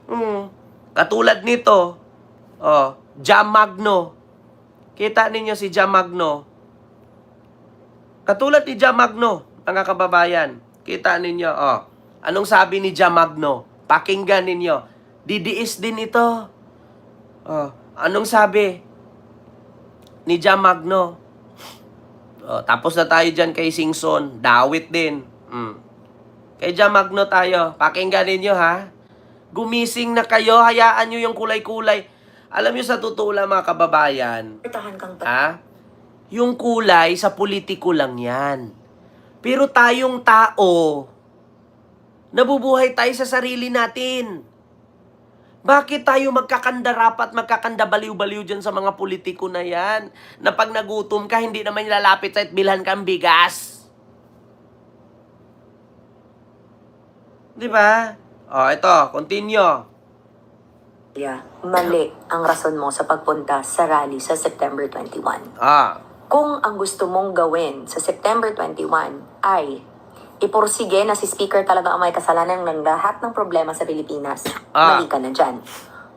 Hmm. Katulad nito, Jam Magno. Kita ninyo si Jam Magno. Katulad ni Jam Magno, mga kababayan. Kita ninyo, anong sabi ni Jam Magno? Pakinggan ninyo. Didiis din ito. Anong sabi ni Jam Magno? Tapos na tayo dyan kay Singson. Dawit din. Kay Jam Magno tayo. Pakinggan ninyo, ha? Gumising na kayo. Hayaan nyo yung kulay-kulay. Alam nyo, sa totoo lang, mga kababayan, yung kulay sa politiko lang yan. Pero tayong tao, nabubuhay tayo sa sarili natin. Bakit tayo magkakandarapat, magkakandabaliw-baliw dyan sa mga politiko na yan? Na pag nagutom ka, hindi naman lalapit sa bilhan kang bigas. Di ba? Ito, continue. Mali ang rason mo sa pagpunta sa rally sa September 21. Kung ang gusto mong gawin sa September 21 ay ipursige na si Speaker talaga ang may kasalanan ng lahat ng problema sa Pilipinas, mali ka na dyan.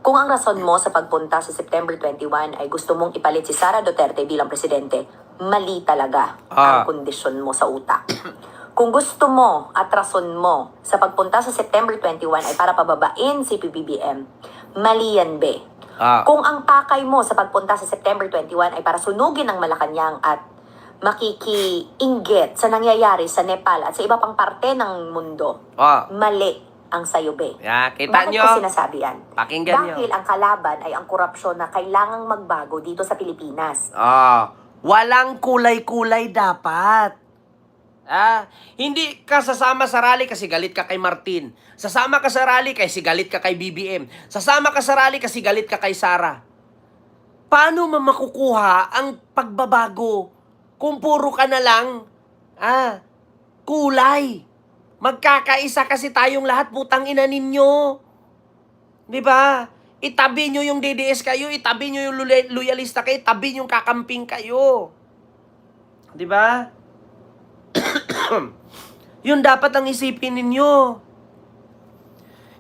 Kung ang rason mo sa pagpunta sa September 21 ay gusto mong ipalit si Sara Duterte bilang presidente, mali talaga ang kondisyon mo sa utak. Kung gusto mo at rason mo sa pagpunta sa September 21 ay para pababain si PBBM, mali yan, be. Kung ang pakay mo sa pagpunta sa September 21 ay para sunugin ang Malacanang at makikiinggit sa nangyayari sa Nepal at sa iba pang parte ng mundo, mali ang sayo, be. Kita Bakit nyo? ko sinasabi yan? Pakinggan Dahil ang kalaban ay ang korupsyon na kailangang magbago dito sa Pilipinas. Walang kulay-kulay dapat. Hindi ka sasama sa rally kasi galit ka kay Martin. Sasama ka sa rally kasi galit ka kay BBM. Sasama ka sa rally kasi galit ka kay Sara. Paano makukuha ang pagbabago kung puro ka na lang kulay? Magkakaisa kasi tayong lahat, putang ina ninyo. Di ba? Itabi nyo yung DDS kayo, itabi nyo yung loyalista kayo, itabi nyo yung kakamping kayo. Di ba? Yun dapat ang isipin ninyo.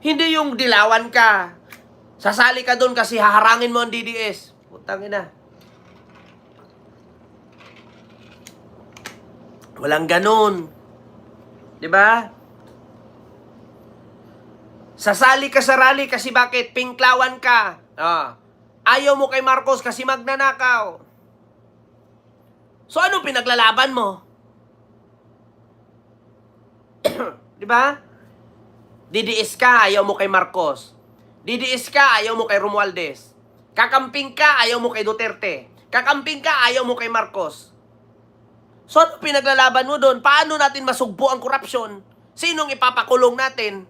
Hindi yung dilawan ka. Sasali ka doon kasi haharangin mo ang DDS. Putang ina. Walang ganun. Diba? Sasali ka sa rally kasi bakit? Pinklawan ka. Ayaw mo kay Marcos kasi magnanakaw. So ano pinaglalaban mo? Diba? DDS ka, ayaw mo kay Marcos. DDS ka, ayaw mo kay Romualdez. Kakamping ka, ayaw mo kay Duterte. Kakamping ka, ayaw mo kay Marcos. So, ano pinaglalaban mo doon? Paano natin masugpo ang korupsyon? Sinong ipapakulong natin?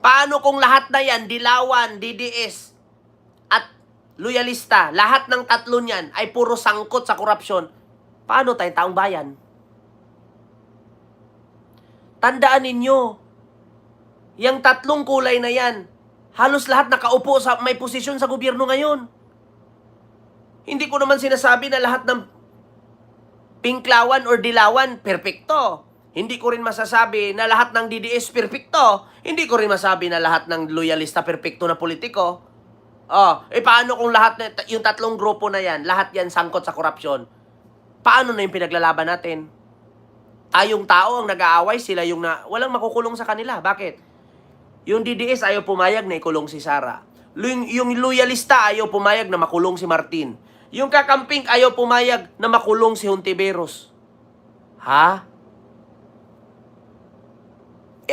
Paano kung lahat na yan, dilawan, DDS, at loyalista, lahat ng tatlo niyan ay puro sangkot sa korupsyon? Paano tayo taong bayan? Tandaan ninyo, yung tatlong kulay na yan, halos lahat nakaupo sa may posisyon sa gobyerno ngayon. Hindi ko naman sinasabi na lahat ng pinklawan or dilawan, perpekto. Hindi ko rin masasabi na lahat ng DDS, perpekto. Hindi ko rin masabi na lahat ng loyalista, perpekto na politiko. Paano kung lahat na, yung tatlong grupo na yan, lahat yan sangkot sa korupsyon? Paano na yung pinaglalaban natin? Yung tao ang nag-aaway, sila yung walang makukulong sa kanila. Bakit? Yung DDS ayaw pumayag na ikulong si Sara. Yung loyalista ayaw pumayag na makulong si Martin. Yung kakamping ayaw pumayag na makulong si Hontiveros.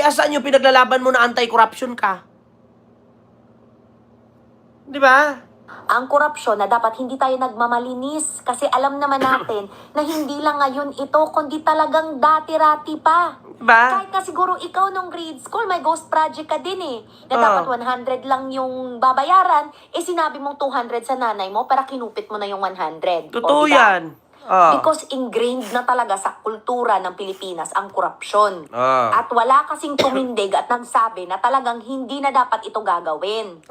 Asaan yung pinaglalaban mo na anti-corruption ka? Di ba? Ang korupsyon na dapat hindi tayo nagmamalinis kasi alam naman natin na hindi lang ngayon ito kundi talagang dati-rati pa. Diba? Kahit na siguro ikaw nung grade school, may ghost project ka din na dapat 100 lang yung babayaran, sinabi mong 200 sa nanay mo para kinupit mo na yung 100. Totoo diba? yan. Because ingrained na talaga sa kultura ng Pilipinas ang korupsyon. At wala kasing tumindig at nagsabi na talagang hindi na dapat ito gagawin.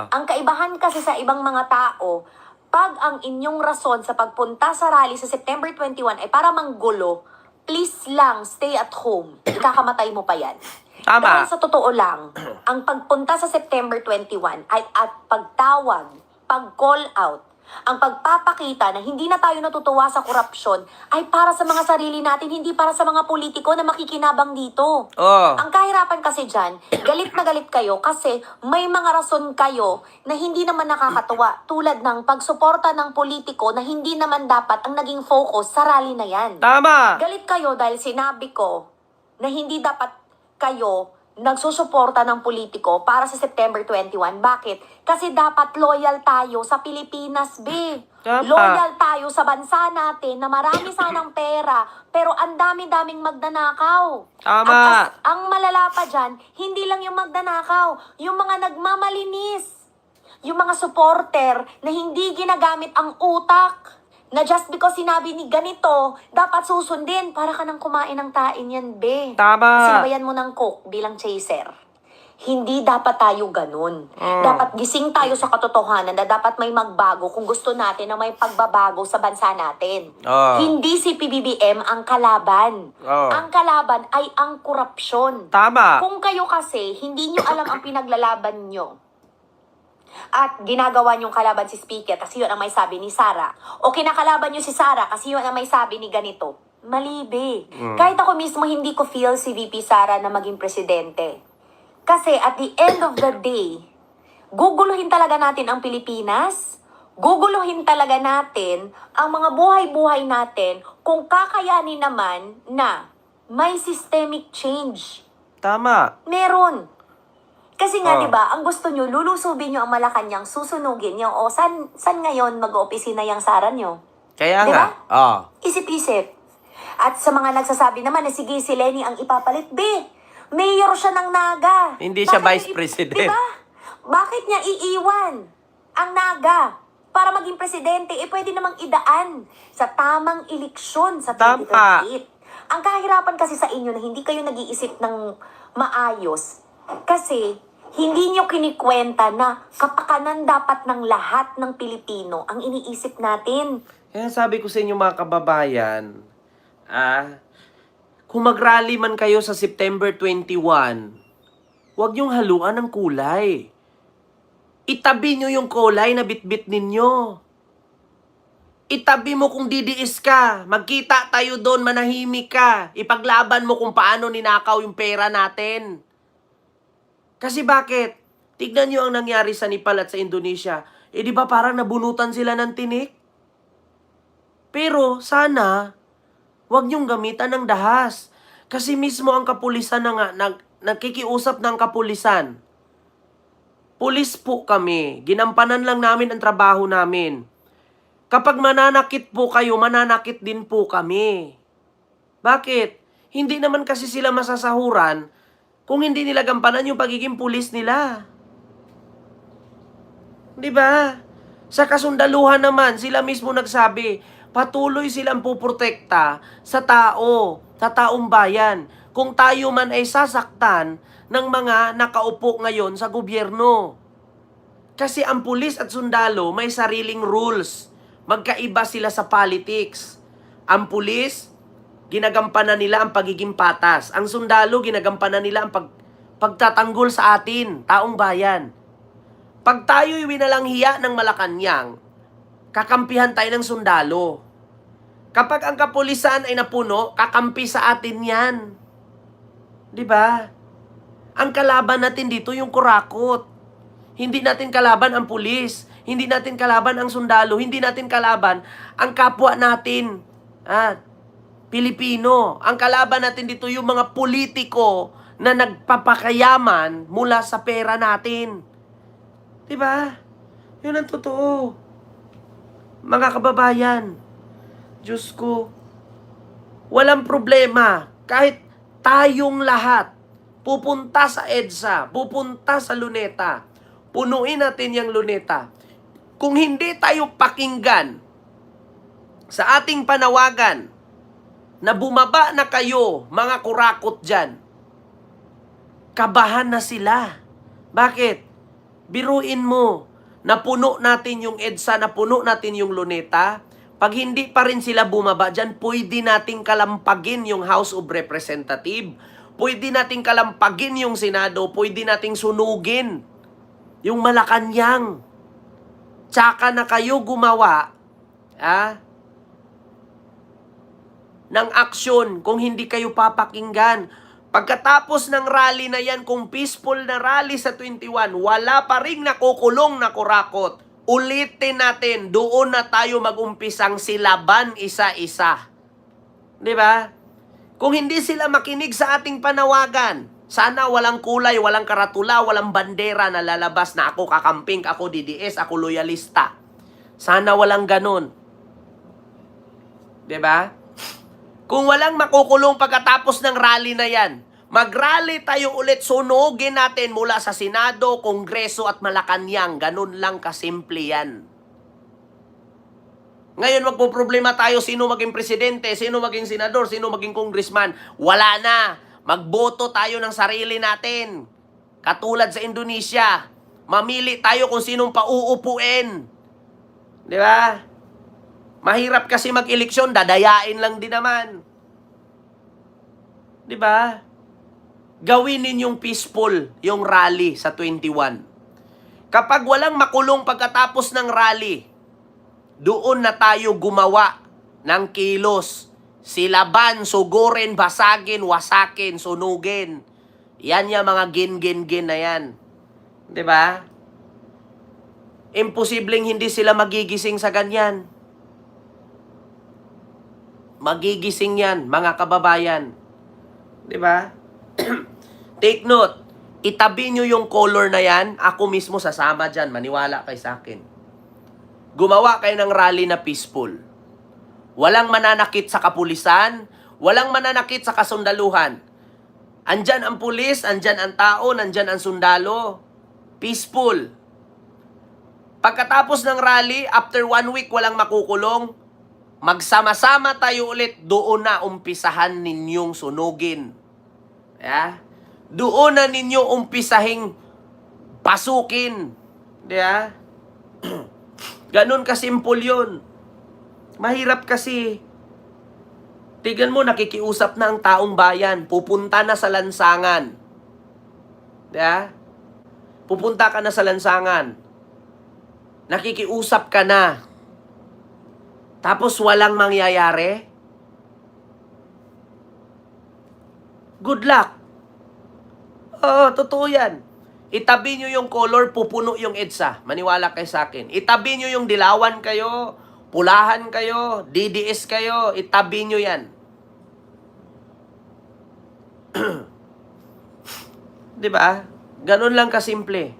Ang kaibahan kasi sa ibang mga tao, pag ang inyong rason sa pagpunta sa rally sa September 21 ay para manggulo, please lang stay at home. Ikakamatay mo pa yan. Tama. Dahil sa totoo lang, ang pagpunta sa September 21 ay at pagtawag, pag-call out, ang pagpapakita na hindi na tayo natutuwa sa korupsyon ay para sa mga sarili natin, hindi para sa mga politiko na makikinabang dito. Oh. Ang kahirapan kasi dyan, galit na galit kayo kasi may mga rason kayo na hindi naman nakakatuwa. Tulad ng pagsuporta ng politiko na hindi naman dapat ang naging focus sa rally na yan. Tama. Galit kayo dahil sinabi ko na hindi dapat kayo nagsusuporta ng politiko para sa September 21. Bakit? Kasi dapat loyal tayo sa Pilipinas, be. Tama. Loyal tayo sa bansa natin na marami sanang pera, pero ang dami-daming magnanakaw. Tama. At ang malala pa dyan, hindi lang yung magnanakaw, yung mga nagmamalinis. Yung mga supporter na hindi ginagamit ang utak. Na just because sinabi ni ganito, dapat susundin para ka nang kumain ng tain yan, be. Tama. Sinabayan mo ng coke bilang chaser. Hindi dapat tayo ganun. Dapat gising tayo sa katotohanan na dapat may magbago kung gusto natin na may pagbabago sa bansa natin. Hindi si PBBM ang kalaban. Ang kalaban ay ang korupsyon. Tama. Kung kayo kasi hindi nyo alam ang pinaglalaban nyo, at ginagawa niyong kalaban si Speaker kasi yun ang may sabi ni Sara, o kinakalaban niyo si Sara kasi yun ang may sabi ni ganito, malibe. Kahit ako mismo hindi ko feel si VP Sara na maging presidente. Kasi at the end of the day, guguluhin talaga natin ang Pilipinas, guguluhin talaga natin ang mga buhay-buhay natin kung kakayanin naman na may systemic change. Tama. Meron. Kasi nga, di ba, ang gusto nyo, lulusubin nyo ang Malacanang, susunugin nyo, o san ngayon mag-opisina yung Sara nyo? Kaya Di nga. ba? Isip-isip. At sa mga nagsasabi naman na sige, si Lenny ang ipapalit, mayor siya ng Naga. Hindi siya Bakit vice president. Di ba? Bakit niya iiwan ang Naga para maging presidente? Pwede namang idaan sa tamang eleksyon sa 2028. Ang kahirapan kasi sa inyo na hindi kayo nag-iisip ng maayos kasi hindi nyo kinikwenta na kapakanan dapat ng lahat ng Pilipino ang iniisip natin. Kaya sabi ko sa inyo mga kababayan, kung mag-rally man kayo sa September 21, huwag niyong haluan ng kulay. Itabi niyo yung kulay na bitbit ninyo. Itabi mo kung didiis ka. Magkita tayo doon, manahimik ka. Ipaglaban mo kung paano ninakaw yung pera natin. Kasi bakit? Tignan nyo ang nangyari sa Nepal at sa Indonesia. Di ba parang nabunutan sila ng tinik? Pero sana, wag nyong gamitan ng dahas. Kasi mismo ang kapulisan na nga, nagkikiusap ng kapulisan. Pulis po kami. Ginampanan lang namin ang trabaho namin. Kapag mananakit po kayo, mananakit din po kami. Bakit? Hindi naman kasi sila masasahuran kung hindi nila gampanan yung pagiging pulis nila. Di ba? Sa kasundaluhan naman, sila mismo nagsabi, patuloy silang puprotekta sa tao, sa taong bayan. Kung tayo man ay sasaktan ng mga nakaupo ngayon sa gobyerno. Kasi ang pulis at sundalo may sariling rules. Magkaiba sila sa politics. Ang pulis, ginagampanan nila ang pagiging patas. Ang sundalo, ginagampanan nila ang pagtatanggol sa atin, taong bayan. Pag tayo'y winalanghiya ng Malacanang, kakampihan tayo ng sundalo. Kapag ang kapulisan ay napuno, kakampi sa atin yan. Di ba? Ang kalaban natin dito yung kurakot. Hindi natin kalaban ang pulis. Hindi natin kalaban ang sundalo. Hindi natin kalaban ang kapwa natin. Pilipino. Ang kalaban natin dito yung mga politiko na nagpapakayaman mula sa pera natin. Diba? Yun ang totoo. Mga kababayan, Diyos ko, walang problema. Kahit tayong lahat pupunta sa EDSA, pupunta sa Luneta, punuin natin yung Luneta. Kung hindi tayo pakinggan sa ating panawagan na bumaba na kayo, mga kurakot dyan, kabahan na sila. Bakit? Biruin mo, napuno natin yung EDSA, napuno natin yung Luneta. Pag hindi pa rin sila bumaba dyan, pwede nating kalampagin yung House of Representative. Pwede nating kalampagin yung Senado, pwede nating sunugin yung Malacanang. Tsaka na kayo gumawa ng aksyon kung hindi kayo papakinggan. Pagkatapos ng rally na yan, kung peaceful na rally sa 21, wala pa ring nakukulong na kurakot. Ulitin natin, doon na tayo mag-umpisang silaban isa-isa. Di ba? Kung hindi sila makinig sa ating panawagan, sana walang kulay, walang karatula, walang bandera na lalabas na ako kakamping, ako DDS, ako loyalista. Sana walang ganun. Di ba? Kung walang makukulong pagkatapos ng rally na yan, mag-rally tayo ulit, sunugin natin mula sa Senado, Kongreso at Malacanang. Ganun lang kasimple yan. Ngayon magpoproblema tayo sino maging presidente, sino maging senador, sino maging congressman. Wala na. Magboto tayo ng sarili natin. Katulad sa Indonesia. Mamili tayo kung sinong pauupuin. Di ba? Mahirap kasi mag-eleksyon, dadayain lang din naman. Di ba? Gawin ninyong peaceful yung rally sa 21. Kapag walang makulong pagkatapos ng rally, doon na tayo gumawa ng kilos. Silaban, sugurin, basagin, wasakin, sunugin. Yan yung mga gin na yan. Di ba? Imposibleng hindi sila magigising sa ganyan. Magigising yan, mga kababayan. Di ba? Take note, itabi nyo yung color na yan, ako mismo sasama dyan, maniwala kay sa akin. Gumawa kayo ng rally na peaceful. Walang mananakit sa kapulisan, walang mananakit sa kasundaluhan. Andyan ang pulis, andyan ang tao, andyan ang sundalo. Peaceful. Pagkatapos ng rally, after 1 week walang makukulong, magsama-sama tayo ulit, doon na umpisahan ninyong sunugin. Yeah? Doon na ninyo umpisahing pasukin. Yeah? Ganun kasimpol yun. Mahirap kasi. Tignan mo, nakikiusap na ang taong bayan. Pupunta na sa lansangan. Yeah? Pupunta ka na sa lansangan. Nakikiusap ka na. Tapos walang mangyayari? Good luck. Oo, totoo yan. Itabi nyo yung color, pupuno yung EDSA. Maniwala kayo sa akin. Itabi nyo yung dilawan kayo, pulahan kayo, DDS kayo, itabi nyo yan. Diba? Ganun lang kasimple.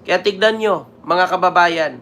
Kaya tignan nyo, mga kababayan,